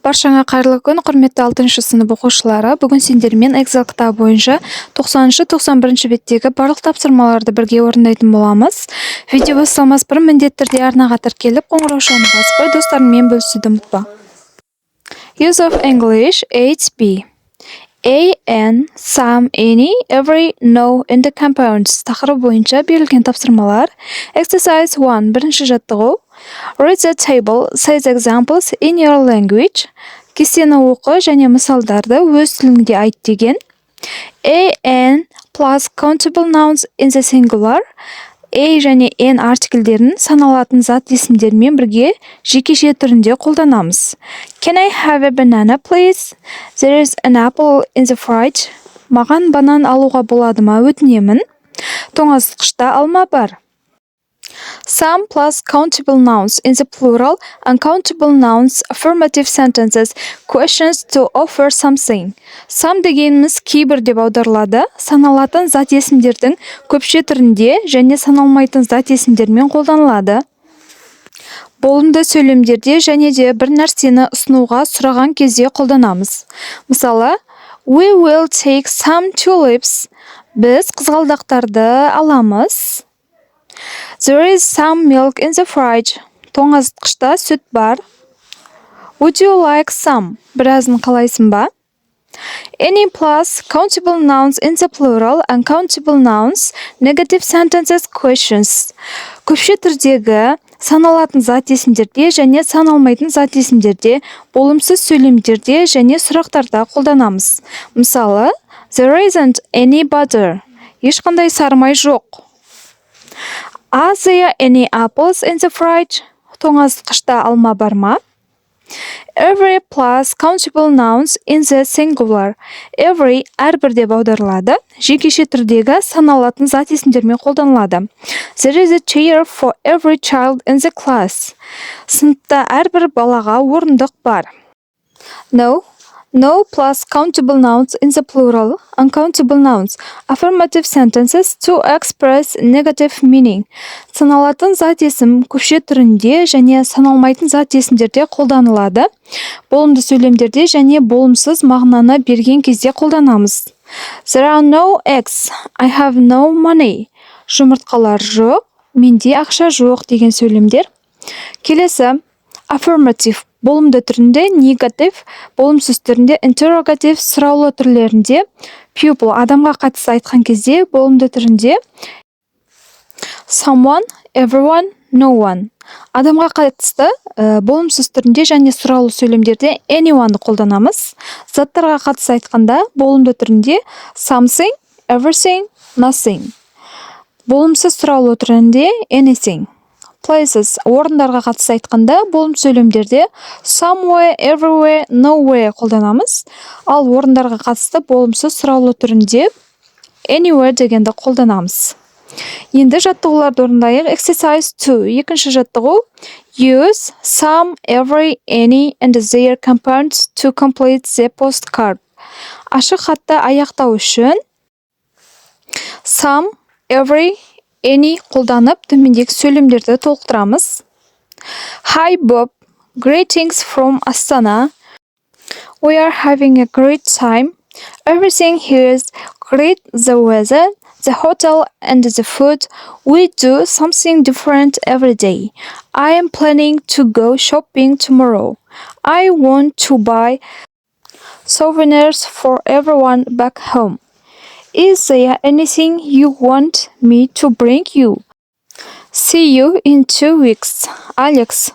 Баршаңа қайырлы күн, құрметті 6-шы сынып оқушылары. Бүгін сендермен Excel кітабы бойынша 90-91 беттегі барлық тапсырмаларды бірге орындайтын боламыз. Видео басталмас бұрын міндетті түрде арнаға тіркеліп, қоңыраушаны басып қой, достарыңмен бөлісуді ұмытпа. Use of English 8B. A, N, some, any, every, no, in the compounds тақырыбы бойынша берілген тапсырмалар. Exercise 1. Бірінші жаттығу. Read the table, say the examples in your language. Кестені оқы және мысалдарды өз тіліңде айт деген. A, N plus countable nouns in the singular. A және N артиклдерін саналатын зат есімдермен бірге жекеше түрінде қолданамыз. Can I have a banana, please? There is an apple in the fridge. Маған банан алуға болады ма, өтінемін. Тоңазытқышта алма бар. Some plus countable nouns in the plural, uncountable nouns, affirmative sentences, questions to offer something. Some дегеніміз кейбір деп аударылады, саналатын зат есімдердің көпше түрінде және саналмайтын зат есімдермен қолданылады. Болымды сөйлемдерде және де бір нәрсені ұсынуға сұраған кезде қолданамыз. Мысалы, we will take some tulips. Біз қызғалдақтарды аламыз. There is some milk in the fridge. Тоңазытқышта сүт бар. Would you like some? Біразын қалайсың ба? Any plus countable nouns in the plural, uncountable nouns, negative sentences, questions. Көпше түрдегі саналатын зат есімдерде және саналмайтын зат есімдерде, болымсыз сөйлемдерде және сұрақтарда қолданамыз. Мысалы, there isn't any butter. Ешқандай сарымай жоқ. Are there any apples in the fridge? Тоңазытқышта алма бар ма? Every plus countable nouns in the singular. Every әрбір деп аударылады. Жекеше түрдегі саналатын зат есімдермен қолданылады. There is a chair for every child in the class. Сыныпта әрбір балаға орындық бар. No plus countable nouns in the plural, uncountable nouns, affirmative sentences to express negative meaning. Саналатын зат есім көпше түрінде және саналмайтын зат есімдерде қолданылады. Болымды сөйлемдерде және болымсыз мағынаны берген кезде қолданамыз. There are no eggs. I have no money. Жұмыртқалар жоқ, менде ақша жоқ деген сөйлемдер. Келесі, affirmative. Болымды түрінде негатив, болымсыз түрінде interrogative, сұраулы түрлерінде pupil, адамға қатысты айтқан кезде болымды түрінде someone, everyone, no one. Адамға қатысты болымсыз түрінде және сұраулы сөйлемдерде anyone-ды қолданамыз. Заттарға қатысты айтқанда болымды түрінде something, everything, nothing. Болымсыз сұраулы түрінде anything. Places, орындарға қатысты айтқанда болым сөйлемдерде somewhere, everywhere, nowhere қолданамыз. Ал орындарға қатысты болымсыз сұраулы түрінде anywhere дегенді қолданамыз. Енді жаттығуларды орындайық. Exercise 2. Екінші жаттығу. Use some, every, any and their compounds to complete the postcard. Ашық хатты аяқтау үшін some, every, any қолданып, төмендегі сөйлемдерді толықтырамыз. Hi Bob, greetings from Astana. We are having a great time. Everything here is great, the weather, the hotel and the food. We do something different every day. I am planning to go shopping tomorrow. I want to buy souvenirs for everyone back home. Is there anything you want me to bring you? See you in 2 weeks. Alex.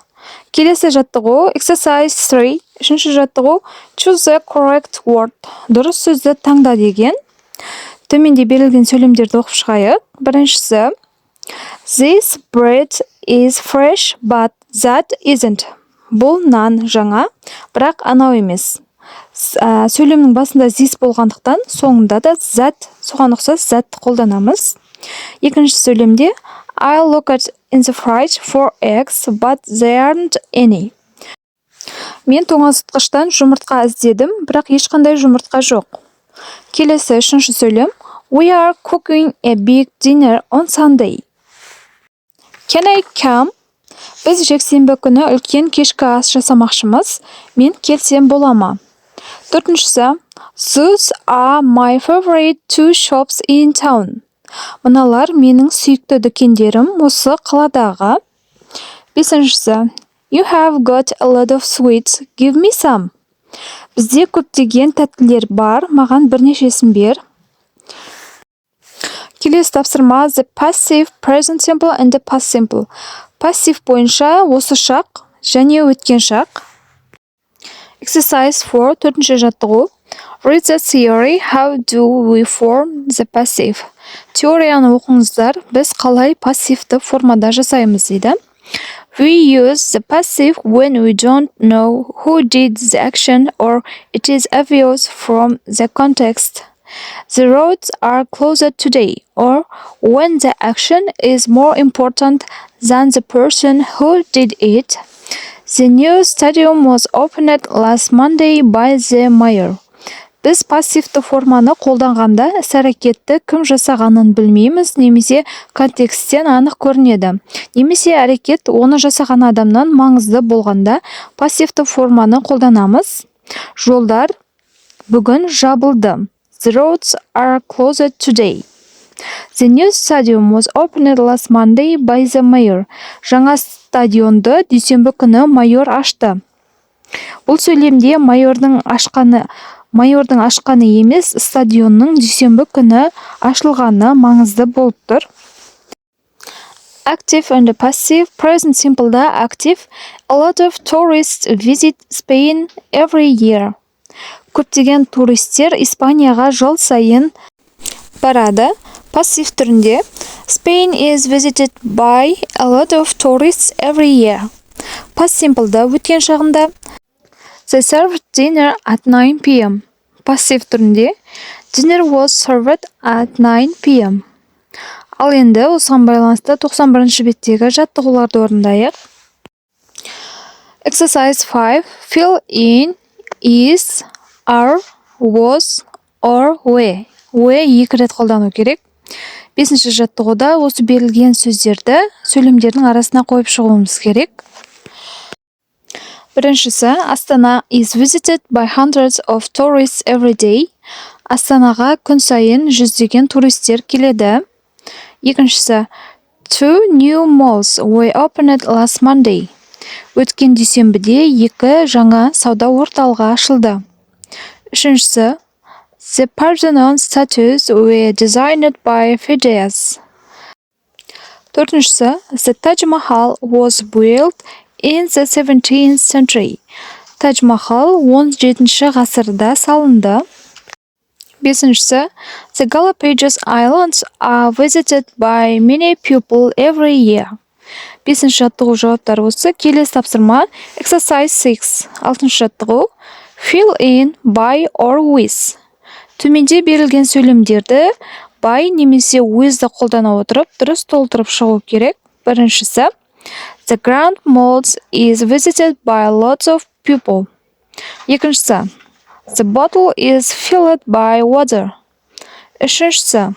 Келесі жаттығу. Exercise 3. Үшінші жаттығу. Choose the correct word. Дұрыс сөзді таңда деген. Төменде берілген сөйлемдерді оқып шығайық. Біріншісі. This bread is fresh, but that isn't. Бұл нан жаңа, бірақ анау емес. Сөйлемнің басында this болғандықтан, соңында да that, соған ұқсас затты қолданамыз. Екінші сөйлемде I looked in the fridge for eggs, but there aren't any. Мен тоңазытқыштан жұмыртқа іздедім, бірақ ешқандай жұмыртқа жоқ. Келесі үшінші сөйлем. We are cooking a big dinner on Sunday. Can I come? Біз жексенбі күні үлкен кешкі ас жасамақшымыз. Мен келсем бола ма? Төртіншісі, those are my favorite two shops in town. Мыналар менің сүйікті дүкендерім осы қаладағы. Бесіншісі, you have got a lot of sweets, give me some. Бізде көптеген тәттілер бар, маған бірнешесін бер. Келесі тапсырма the passive, present simple and the past simple. Пассив бойынша осы шақ және өткен шақ. Exercise 4, төртінші жаттығу. Read the theory, how do we form the passive? Теорияны оқыңыздар, біз қалай пассивті формада жасаймыз дейді. We use the passive when we don't know who did the action or it is obvious from the context. The roads are closer today, or when the action is more important than the person who did it. The new stadium was opened last Monday by the mayor. Біз пассивті форманы қолданғанда іс-әрекетті кім жасағанын білмейміз, немесе контексттен анық көрінеді. Немесе әрекет оны жасаған адамнан маңызды болғанда пассивті форманы қолданамыз. Жолдар бүгін жабылды. The roads are closed today. The new stadium was opened last Monday by the mayor. Жаңа стадионды дүйсенбі күні майор ашты. Бұл сөйлемде майордың ашқаны емес, стадионның дүйсенбі күні ашылғаны маңызды болып тұр. Active and passive, present simple'да active. A lot of tourists visit Spain every year. Көптеген туристер Испанияға жыл сайын барады. Пассив түрінде Spain is visited by a lot of tourists every year. Past simple'да өткен шағында They served dinner at 9 p.m. Пассив түрінде Dinner was served at 9 p.m. Ал енді осыған байланысты 91-ші беттегі жаттығуларды орындайық. Exercise 5. Fill in is, are, was, or were. Were екі рет қолдану керек. 5-ші жаттығуда осы берілген сөздерді сөйлемдердің арасына қойып шығуымыз керек. Біріншісі, Астана is visited by hundreds of tourists every day. Астанаға күн сайын жүздеген туристер келеді. Екіншісі, two new malls were opened last Monday. Өткен дүйсенбіде екі жаңа сауда орталығы ашылды. Үшіншісі, the Parthenon statues were designed by Phidias. Төртіншісі, the Taj Mahal was built in the 17th century. Taj Mahal 17-ші ғасырда салынды. Бесіншісі, the Galapagos Islands are visited by many people every year. Бесінші жаттығу жауаптары осы. Келесі тапсырма Exercise 6. Алтыншы жаттығу Fill in by or with. Төменде берілген сөйлемдерді by немесе with'ді қолдана отырып дұрыс толтырып шығу керек. Біріншісі The Grand Mall is visited by lots of people. Екіншісі The bottle is filled by water. Үшіншісі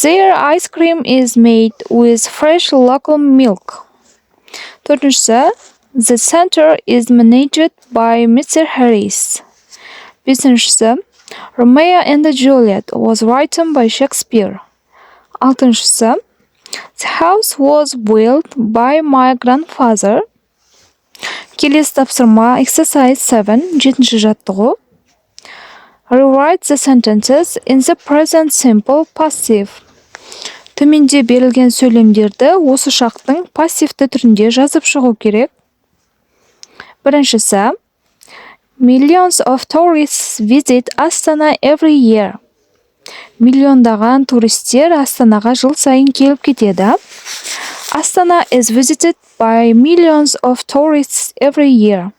Their ice cream is made with fresh local milk. Төртіншісі The center is managed by Mr. Harris. Бесіншісі Romeo and Juliet was written by Shakespeare. Алтыншысы The house was built by my grandfather. Келесі тапсырма Exercise 7. Жетінші жаттығу Rewrite the sentences in the present simple passive. Төменде берілген сөйлемдерді осы шақтың пассивті түрінде жазып шығу керек. Біріншісі Millions of tourists visit Astana every year. Миллиондаған туристер Астанаға жыл сайын келіп кетеді. Astana is visited by millions of tourists every year.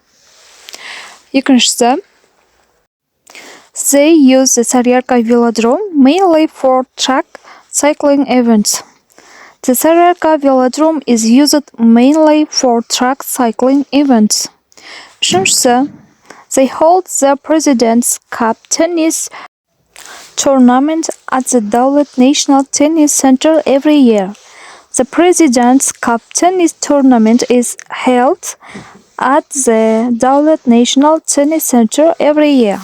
Екіншісі They use the Saryarka Velodrome mainly for track cycling events. The Saryarka Velodrome is used mainly for track cycling events. Үшіншісі They hold the President's Cup tennis tournament at the Dawlat National Tennis Center every year. The President's Cup tennis tournament is held at the Dawlat National Tennis Center every year.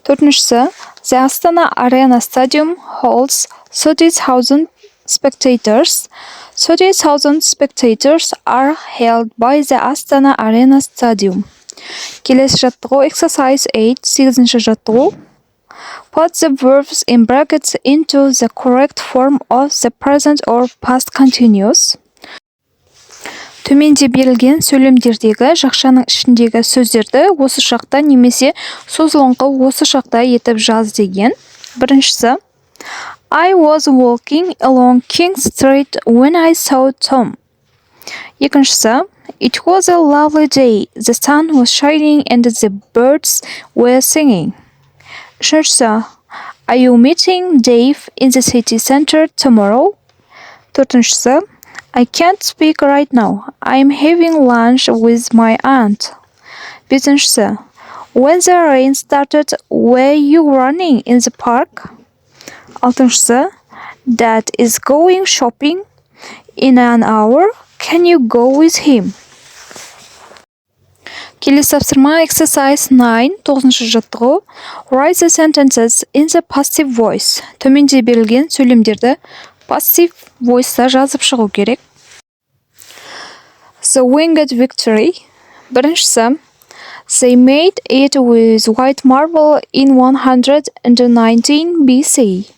Төртіншісі, The Astana Arena Stadium holds 30,000 spectators. 30,000 spectators are held by the Astana Arena Stadium. Келесі жаттығу exercise 8, 8-ші жаттығу. Put the verbs in brackets into the correct form of the present or past continuous. Төменде берілген сөйлемдердегі жақшаның ішіндегі сөздерді осы шақта немесе созылыңқы осы шақта етіп жаз деген. Біріншісі, I was walking along King Street when I saw Tom. Екіншісі, It was a lovely day. The sun was shining and the birds were singing. Үшіншісі, Are you meeting Dave in the city center tomorrow? Төртіншісі, I can't speak right now. I'm having lunch with my aunt. Бесіншісі, When the rain started, were you running in the park? Алтыншысы, Dad is going shopping in an hour. Can you go with him? Келесі тапсырма exercise 9, 9-ші жаттығу. Write the sentences in the passive voice. Төменде берілген сөйлемдерді passive voice'та жазып шығу керек. The winged victory. Біріншісі, They made it with white marble in 119 BC.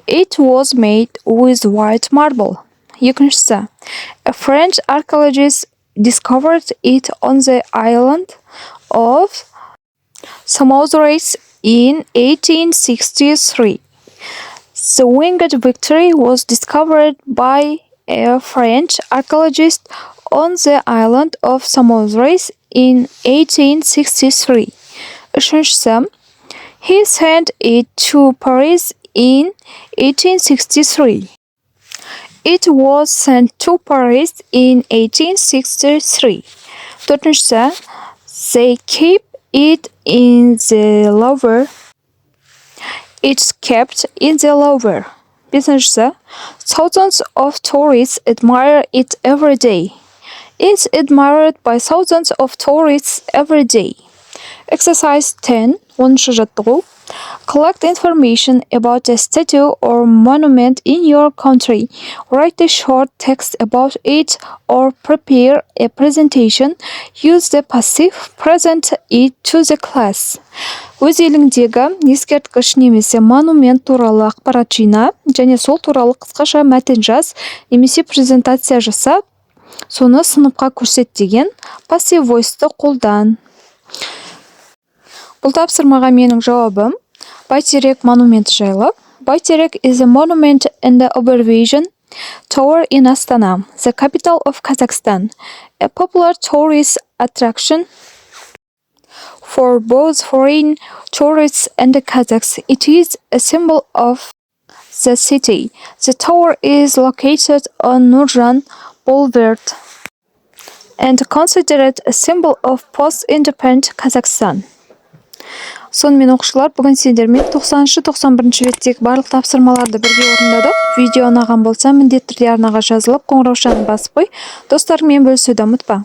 It was made with white marble. Екіншісі, A French archaeologist discovered it on the island of Samothrace in 1863. The winged victory was discovered by a French archaeologist on the island of Samothrace in 1863. Үшіншісі, He sent it to Paris in 1863. It was sent to Paris in 1863. Төртіншісі, They keep it in the Louvre. It's kept in the Louvre. Бесіншісі, Thousands of tourists admire it every day. It's admired by thousands of tourists every day. Exercise 10, 10-ші жаттығу. Collect information about a statue or monument in your country. Write a short text about it or prepare a presentation. Use the passive present it to the class. Өз еліңдегі ескерткіш немесе монумент туралы ақпарат жина, және сол туралы қысқаша мәтін жаз, немесе презентация жасап, соны сыныпқа көрсет деген passive voice'ты қолдан. Бұл тапсырмаға менің жауабым Байтерек монументі жайлы. Байтерек is a monument and the observation tower in Astana, the capital of Kazakhstan, a popular tourist attraction for both foreign tourists and the Kazakhs. It is a symbol of the city. The tower is located on Nurjan Boulevard and considered a symbol of post-independent Kazakhstan. Сонымен оқушылар, бүгін сендермен 90-91 беттегі барлық тапсырмаларды бірге орындадық. Видео ұнаған болса, міндетті түрде арнаға жазылып, қоңыраушаны басып қой. Достарыңмен бөлісуді ұмытпа.